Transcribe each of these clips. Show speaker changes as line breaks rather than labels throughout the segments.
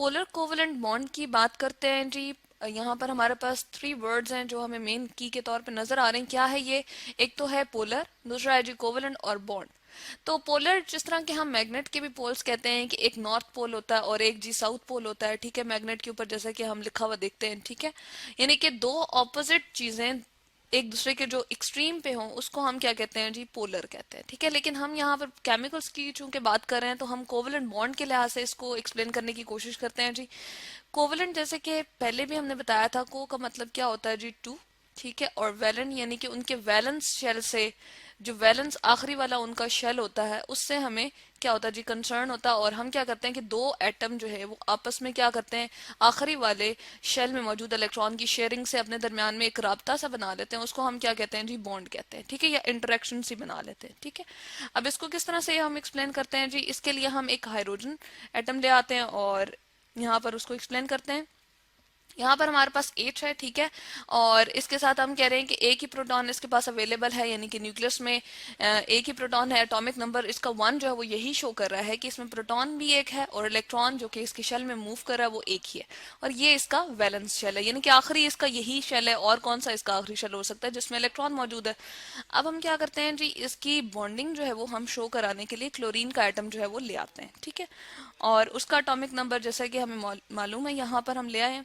Polar covalent bond की बात करते हैं जी। यहाँ पर हमारे पास 3 वर्ड्स हैं जो हमें मेन की के तौर पे नजर आ रहे हैं। क्या है ये? एक तो है पोलर, दूसरा है जी कोवलेंट और बॉन्ड। तो पोलर जिस तरह के हम मैग्नेट के भी पोल्स कहते हैं कि एक नॉर्थ पोल होता है और एक जी साउथ पोल होता है, ठीक है, मैग्नेट के ऊपर जैसा कि हम लिखा हुआ देखते हैं, ठीक है। यानी कि दो ऑपोजिट चीजें एक दूसरे के जो एक्सट्रीम पे हों उसको हम क्या कहते हैं जी? पोलर कहते हैं, ठीक है। लेकिन हम यहाँ पर केमिकल्स की चूंकि बात कर रहे हैं तो हम कोवलेंट बॉन्ड के लिहाज से इसको एक्सप्लेन करने की कोशिश करते हैं जी। कोवलेंट जैसे कि पहले भी हमने बताया था, को का मतलब क्या होता है जी? टू, ठीक है। और वैलेंट यानी कि उनके वैलेंस शेल से, जो वैलेंस आखिरी वाला उनका शेल होता है, उससे हमें क्या होता है जी? कंसर्न होता है। और हम क्या करते हैं कि दो एटम जो है वो आपस में क्या करते हैं, आखिरी वाले शेल में मौजूद इलेक्ट्रॉन की शेयरिंग से अपने दरमियान में एक राब्ता सा बना लेते हैं। उसको हम क्या कहते हैं जी? बॉन्ड कहते हैं, ठीक है, या इंटरेक्शन सी बना लेते हैं, ठीक है। अब इसको किस तरह से हम एक्सप्लेन करते हैं जी? इसके लिए हम एक हाइड्रोजन एटम ले आते हैं और यहाँ पर उसको एक्सप्लेन करते हैं। यहाँ पर हमारे पास H है, ठीक है। और इसके साथ हम कह रहे हैं कि एक ही प्रोटॉन इसके पास अवेलेबल है, यानी कि न्यूक्लियस में एक ही प्रोटॉन है। एटॉमिक नंबर इसका 1 जो है वो यही शो कर रहा है कि इसमें प्रोटॉन भी एक है और इलेक्ट्रॉन जो कि इसके शेल में मूव कर रहा है वो एक ही है। और ये इसका वैलेंस शेल है, यानी कि आखिरी इसका यही शेल है। और कौन सा इसका आखिरी शेल हो सकता है जिसमें इलेक्ट्रॉन मौजूद है? अब हम क्या करते हैं जी? इसकी बॉन्डिंग जो है वो हम शो कराने के लिए क्लोरीन का एटम जो है वो ले आते हैं, ठीक है। और उसका एटॉमिक नंबर जैसा कि हमें मालूम है, यहाँ पर हम ले आए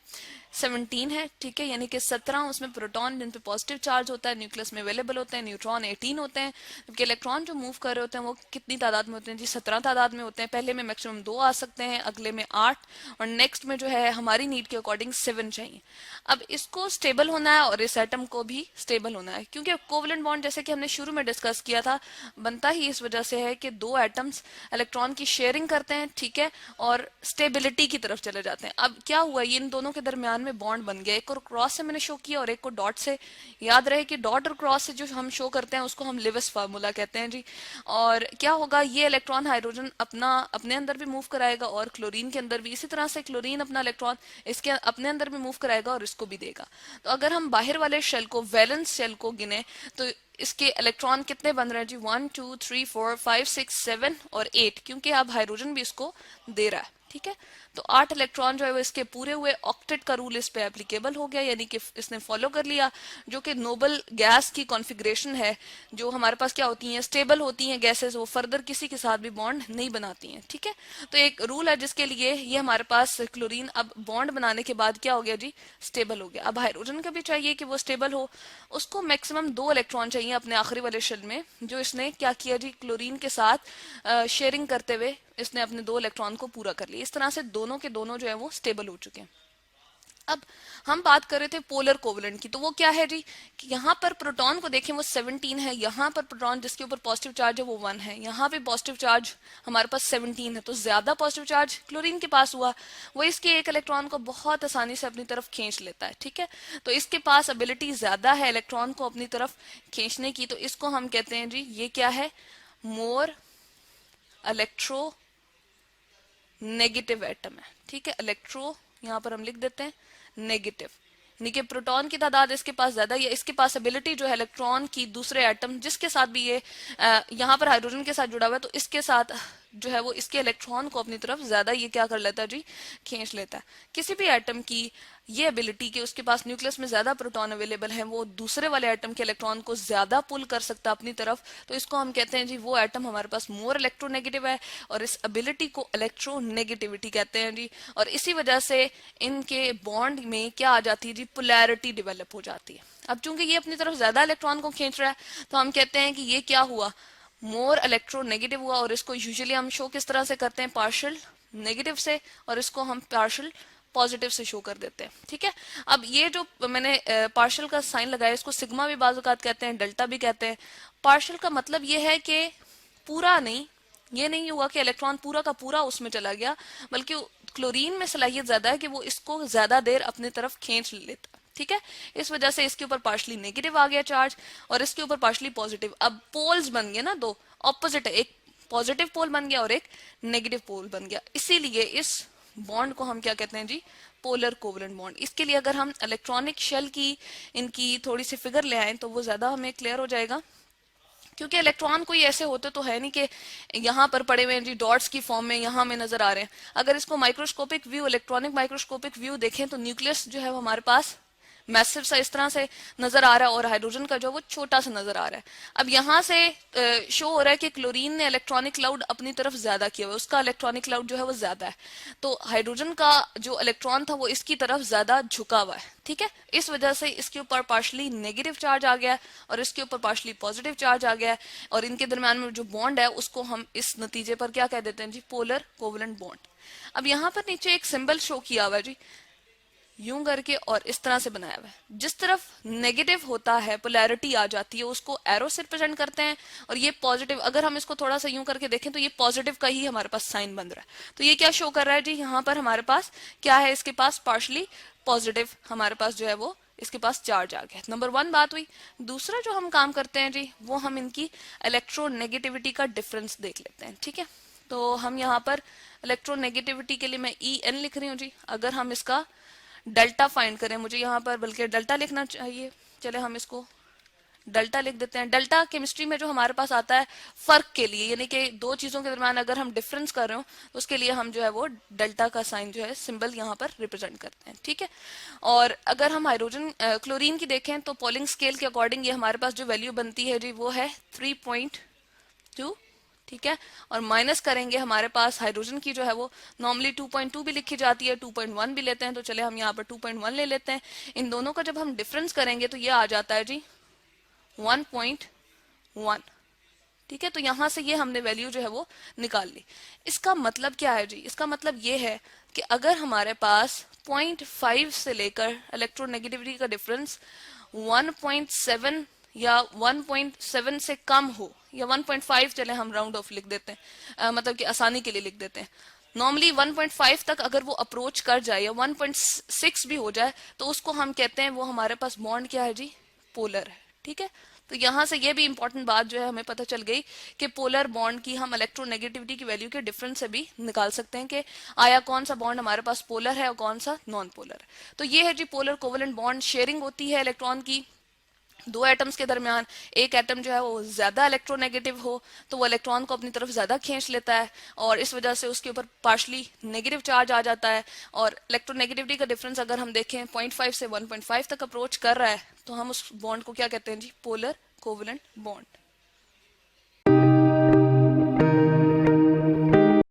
17 है, ठीक है। यानी कि 17 उसमें प्रोटॉन जिन पे पॉजिटिव चार्ज होता है न्यूक्लियस में अवेलेबल होते हैं, न्यूट्रॉन 18 होते हैं। जबकि इलेक्ट्रॉन जो मूव कर रहे होते हैं वो कितनी तादाद में होते हैं जी? 17 तादाद में होते हैं। पहले में मैक्सिमम 2 आ सकते हैं, अगले में 8, और नेक्स्ट में जो है हमारी नीड के अकॉर्डिंग 7 चाहिए। अब इसको स्टेबल होना है और इस एटम को भी स्टेबल होना है, क्योंकि कोवलेंट बॉन्ड जैसे कि हमने शुरू में डिस्कस किया था बनता ही इस वजह से है कि दो एटम्स इलेक्ट्रॉन की शेयरिंग करते हैं, ठीक है, और स्टेबिलिटी की तरफ चले जाते हैं। अब क्या हुआ, ये इन दोनों के दरमियान में बॉन्ड बन गया। एक को क्रॉस से मैंने शो किया और एक को डॉट से। याद रहे कि डॉट और क्रॉस से जो हम शो करते हैं उसको हम लिविस फार्मूला कहते हैं जी। और क्या होगा, ये इलेक्ट्रॉन हाइड्रोजन अपने अंदर भी मूव कराएगा और क्लोरीन के अंदर भी। इसी तरह से क्लोरीन अपना इलेक्ट्रॉन इसके अपने अंदर भी मूव कराएगा और इसको भी देगा। तो अगर हम बाहर वाले शेल को, वैलेंस शेल को गिने तो इसके इलेक्ट्रॉन कितने बन रहे हैं जी? 1 2 3 4 5 6 7 और 8, क्योंकि अब हाइड्रोजन भी इसको दे रहा है, ठीक है। तो 8 इलेक्ट्रॉन जो है वो इसके पूरे हुए। ऑक्टेट का रूल इस पे एप्लीकेबल हो गया, यानी कि इसने फॉलो कर लिया, जो कि नोबल गैस की कॉन्फ़िगरेशन है। जो हमारे पास क्या होती हैं, स्टेबल होती हैं गैसेस, वो फर्दर किसी के साथ भी बॉन्ड नहीं बनाती हैं, ठीक है। तो एक रूल है जिसके लिए ये हमारे पास क्लोरीन अब बॉन्ड बनाने के बाद क्या हो गया जी? स्टेबल हो गया। अब हाइड्रोजन का भी चाहिए कि वो स्टेबल हो, उसको मैक्सिमम 2 इलेक्ट्रॉन चाहिए अपने आखिरी वाले शेल में। जो इसने क्या किया जी? क्लोरीन के साथ शेयरिंग करते हुए इसने अपने 2 इलेक्ट्रॉन को पूरा कर लिया। इस तरह से दोनों के दोनों जो है वो स्टेबल हो चुके हैं। अब हम बात कर रहे थे पोलर कोवलेंट की, तो वो क्या है जी? कि यहाँ पर प्रोटॉन को देखें वो 17 है, यहाँ पर प्रोटॉन जिसके ऊपर पॉजिटिव चार्ज है वो 1 है, यहाँ पे पॉजिटिव चार्ज हमारे पास 17 है, तो ज्यादा पॉजिटिव चार्ज क्लोरीन के पास हुआ। वो इसके एक इलेक्ट्रॉन को बहुत आसानी से अपनी तरफ खींच लेता है, ठीक है। तो इसके पास एबिलिटी ज्यादा है इलेक्ट्रॉन को अपनी तरफ खींचने की, तो इसको हम कहते हैं जी, ये क्या है? मोर इलेक्ट्रो नेगेटिव एटम है, ठीक है। इलेक्ट्रो यहाँ पर हम लिख देते हैं नेगेटिव, यानी कि प्रोटॉन की तादाद इसके पास ज्यादा है। इसके पास एबिलिटी जो है इलेक्ट्रॉन की दूसरे एटम जिसके साथ भी ये यहाँ पर हाइड्रोजन के साथ जुड़ा हुआ है, तो इसके साथ जो है वो इसके इलेक्ट्रॉन को अपनी तरफ ज्यादा ये क्या कर लेता है जी? खींच लेता है। किसी भी एटम की ये एबिलिटी कि उसके पास न्यूक्लियस में ज्यादा प्रोटॉन अवेलेबल है, वो दूसरे वाले एटम के इलेक्ट्रॉन को ज्यादा पुल कर सकता है अपनी तरफ, तो इसको हम कहते हैं जी वो एटम हमारे पास मोर इलेक्ट्रोनेगेटिव है, और इस एबिलिटी को इलेक्ट्रोनेगेटिविटी कहते हैं जी। और इसी वजह से इनके बॉन्ड में क्या आ जाती है जी? पोलैरिटी डेवलप हो जाती है। अब चूंकि ये अपनी तरफ ज्यादा इलेक्ट्रॉन को खींच रहा है, तो हम कहते हैं कि ये क्या हुआ? मोर इलेक्ट्रोनेगेटिव हुआ। और इसको यूजुअली हम शो किस तरह से करते हैं? पार्शियल नेगेटिव से, और इसको हम पार्शियल पॉजिटिव से शो कर देते हैं, ठीक है। अब ये जो मैंने पार्शियल का साइन लगाया, इसको सिग्मा भी बाज़ औक़ात कहते हैं, डेल्टा भी कहते हैं। पार्शियल का मतलब ये है कि पूरा नहीं, ये नहीं हुआ कि इलेक्ट्रॉन पूरा का पूरा उसमें चला गया, बल्कि क्लोरीन में सलाहियत ज्यादा है कि वो इसको ज्यादा देर अपनी तरफ खींच लेता, ठीक है। इस वजह से इसके ऊपर पार्शली नेगेटिव आ गया चार्ज और इसके ऊपर पार्शली पॉजिटिव। अब पोल्स बन गए ना, दो ऑपोजिट है, एक पॉजिटिव पोल बन गया और एक नेगेटिव पोल बन गया। इसीलिए इस बॉन्ड को हम क्या कहते हैं जी? Polar covalent bond. इसके लिए अगर हम इलेक्ट्रॉनिक शेल की इनकी थोड़ी सी फिगर ले आए तो वो ज्यादा हमें क्लियर हो जाएगा क्योंकि इलेक्ट्रॉन कोई ऐसे होते तो है नहीं कि यहाँ पर पड़े हुए हैं जी डॉट्स की फॉर्म में यहाँ में नजर आ रहे हैं। अगर इसको microscopic view, electronic microscopic view देखें तो न्यूक्लियस जो है वो हमारे पास मैसिव सा इस तरह से नजर आ रहा है और हाइड्रोजन का जो वो छोटा सा नजर आ रहा है। अब यहाँ से शो हो रहा है कि क्लोरीन ने इलेक्ट्रॉनिक क्लाउड अपनी तरफ ज्यादा किया हुआ है, उसका इलेक्ट्रॉनिक क्लाउड जो है वो ज्यादा है। तो हाइड्रोजन का जो इलेक्ट्रॉन था वो इसकी तरफ ज्यादा झुका हुआ है, ठीक है। इस वजह से इसके ऊपर पार्शली नेगेटिव चार्ज आ गया है और इसके ऊपर पार्शली पॉजिटिव चार्ज आ गया है, और इनके दरम्यान में जो बॉन्ड है उसको हम इस नतीजे पर क्या कह देते हैं जी, पोलर कोवलेंट बॉन्ड। अब यहाँ पर नीचे एक सिंबल शो किया हुआ है जी, यूं करके और इस तरह से बनाया हुआ है। जिस तरफ नेगेटिव होता है, पोलैरिटी आ जाती है, उसको एरो से रिप्रेजेंट करते हैं, और ये पॉजिटिव, अगर हम इसको थोड़ा सा यूं करके देखें तो ये पॉजिटिव का ही हमारे पास साइन बन रहा है। तो ये क्या शो कर रहा है जी, यहाँ पर हमारे पास क्या है, इसके पास पार्शली पॉजिटिव हमारे पास जो है वो इसके पास चार्ज आ गया। नंबर वन बात हुई। दूसरा जो हम काम करते हैं जी, वो हम इनकी इलेक्ट्रोनेगेटिविटी का डिफरेंस देख लेते हैं, ठीक है। तो हम यहाँ पर इलेक्ट्रोनेगेटिविटी के लिए मैं EN लिख रही हूँ जी। अगर हम इसका डेल्टा फाइंड करें, मुझे यहाँ पर बल्कि डेल्टा लिखना चाहिए, चले हम इसको डेल्टा लिख देते हैं। डेल्टा केमिस्ट्री में जो हमारे पास आता है फर्क के लिए, यानी कि दो चीजों के दरम्यान अगर हम डिफरेंस कर रहे हो तो उसके लिए हम जो है वो डेल्टा का साइन जो है सिंबल यहाँ पर रिप्रेजेंट करते हैं, ठीक है। और अगर हम हाइड्रोजन क्लोरीन की देखें तो पॉलिंग स्केल के अकॉर्डिंग ये हमारे पास जो वैल्यू बनती है जी वो है 3.2, ठीक है। और माइनस करेंगे हमारे पास हाइड्रोजन की जो है वो नॉर्मली 2.2 भी लिखी जाती है, 2.1 भी लेते हैं, तो चले हम यहाँ पर 2.1 ले लेते हैं। इन दोनों का जब हम डिफरेंस करेंगे तो ये आ जाता है जी 1.1, ठीक है। तो यहां से ये हमने वैल्यू जो है वो निकाल ली। इसका मतलब क्या है जी, इसका मतलब ये है कि अगर हमारे पास 0.5 से लेकर इलेक्ट्रोनेगेटिविटी का डिफरेंस 1.7 या 1.7 से कम हो, या 1.5 चले हम राउंड ऑफ लिख देते हैं, मतलब कि आसानी के लिए लिख देते हैं। नॉर्मली 1.5 तक अगर वो अप्रोच कर जाए या 1.6 भी हो जाए तो उसको हम कहते हैं वो हमारे पास बॉन्ड क्या है जी, पोलर है, ठीक है। तो यहां से ये भी इंपॉर्टेंट बात जो है हमें पता चल गई कि पोलर बॉन्ड की हम इलेक्ट्रोनेगेटिविटी की वैल्यू के डिफरेंस से भी निकाल सकते हैं कि आया कौन सा बॉन्ड हमारे पास पोलर है और कौन सा नॉन पोलर है। तो ये है जी पोलर कोवलेंट बॉन्ड। शेयरिंग होती है इलेक्ट्रॉन की दो एटम्स के दरमियान। एक एटम जो है वो ज्यादा इलेक्ट्रोनेगेटिव हो तो वो इलेक्ट्रॉन को अपनी तरफ ज्यादा खींच लेता है और इस वजह से उसके ऊपर पार्शली नेगेटिव चार्ज आ जाता है। और इलेक्ट्रोनेगेटिविटी का डिफरेंस अगर हम देखें 0.5 से 1.5 तक अप्रोच कर रहा है तो हम उस बॉन्ड को क्या कहते हैं जी, पोलर कोवलेंट बॉन्ड।